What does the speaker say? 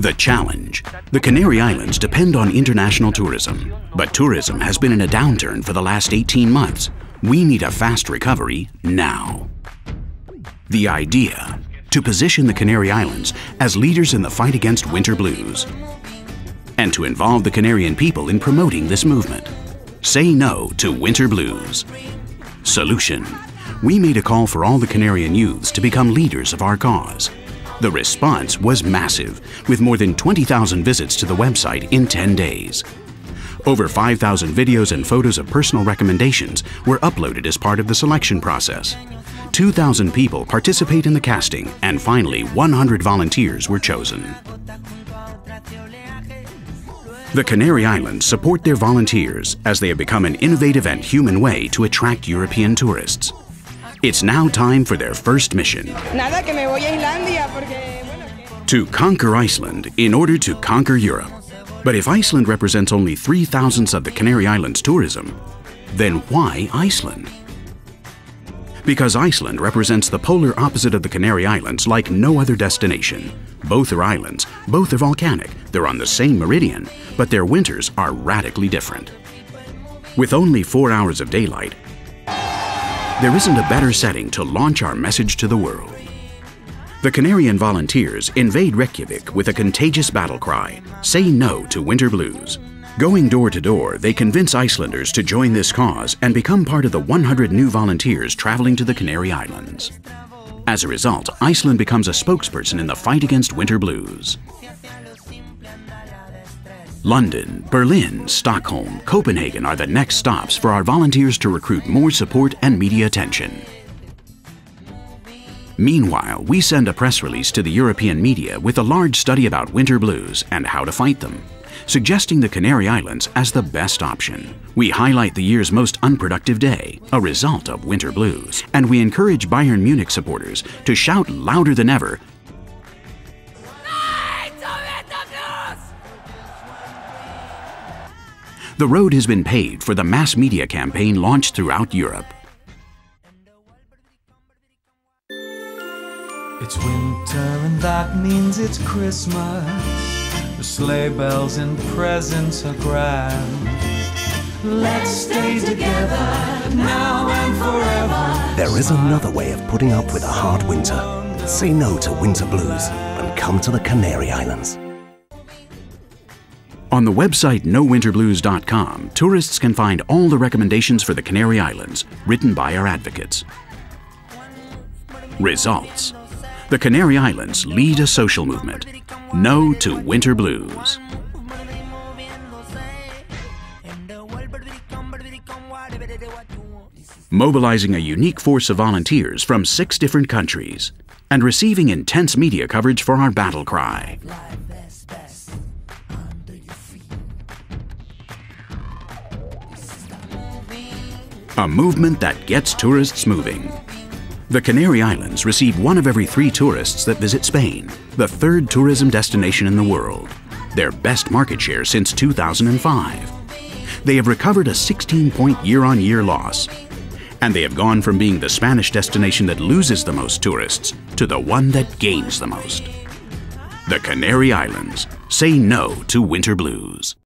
The challenge. The Canary Islands depend on international tourism, but tourism has been in a downturn for the last 18 months. We need a fast recovery now. The idea: to position the Canary Islands as leaders in the fight against winter blues, and to involve the Canarian people in promoting this movement. Say no to winter blues. Solution: we made a call for all the Canarian youths to become leaders of our cause. The response was massive, with more than 20,000 visits to the website in 10 days. Over 5,000 videos and photos of personal recommendations were uploaded as part of the selection process. 2,000 people participate in the casting, and finally 100 volunteers were chosen. The Canary Islands support their volunteers as they have become an innovative and human way to attract European tourists. It's now time for their first mission: to conquer Iceland in order to conquer Europe. But if Iceland represents only 3/1000 of the Canary Islands tourism, then why Iceland? Because Iceland represents the polar opposite of the Canary Islands like no other destination. Both are islands, both are volcanic, they're on the same meridian, but their winters are radically different. With only 4 hours of daylight, there isn't a better setting to launch our message to the world. The Canarian volunteers invade Reykjavik with a contagious battle cry: say no to winter blues. Going door to door, they convince Icelanders to join this cause and become part of the 100 new volunteers traveling to the Canary Islands. As a result, Iceland becomes a spokesperson in the fight against winter blues. London, Berlin, Stockholm, Copenhagen are the next stops for our volunteers to recruit more support and media attention. Meanwhile, we send a press release to the European media with a large study about winter blues and how to fight them, suggesting the Canary Islands as the best option. We highlight the year's most unproductive day, a result of winter blues, and we encourage Bayern Munich supporters to shout louder than ever, the road has been paved for the mass media campaign launched throughout Europe. It's winter and that means it's Christmas. The sleigh bells and presents are grand. Let's stay together now and forever. There is another way of putting up with a hard winter. Say no to winter blues and come to the Canary Islands. On the website nowinterblues.com, tourists can find all the recommendations for the Canary Islands, written by our advocates. Results: the Canary Islands lead a social movement. No to winter blues. Mobilizing a unique force of volunteers from 6 different countries and receiving intense media coverage for our battle cry. A movement that gets tourists moving. The Canary Islands receive 1 of every 3 tourists that visit Spain, the 3rd tourism destination in the world, their best market share since 2005. They have recovered a 16-point year-on-year loss, and they have gone from being the Spanish destination that loses the most tourists to the one that gains the most. The Canary Islands. Say no to winter blues.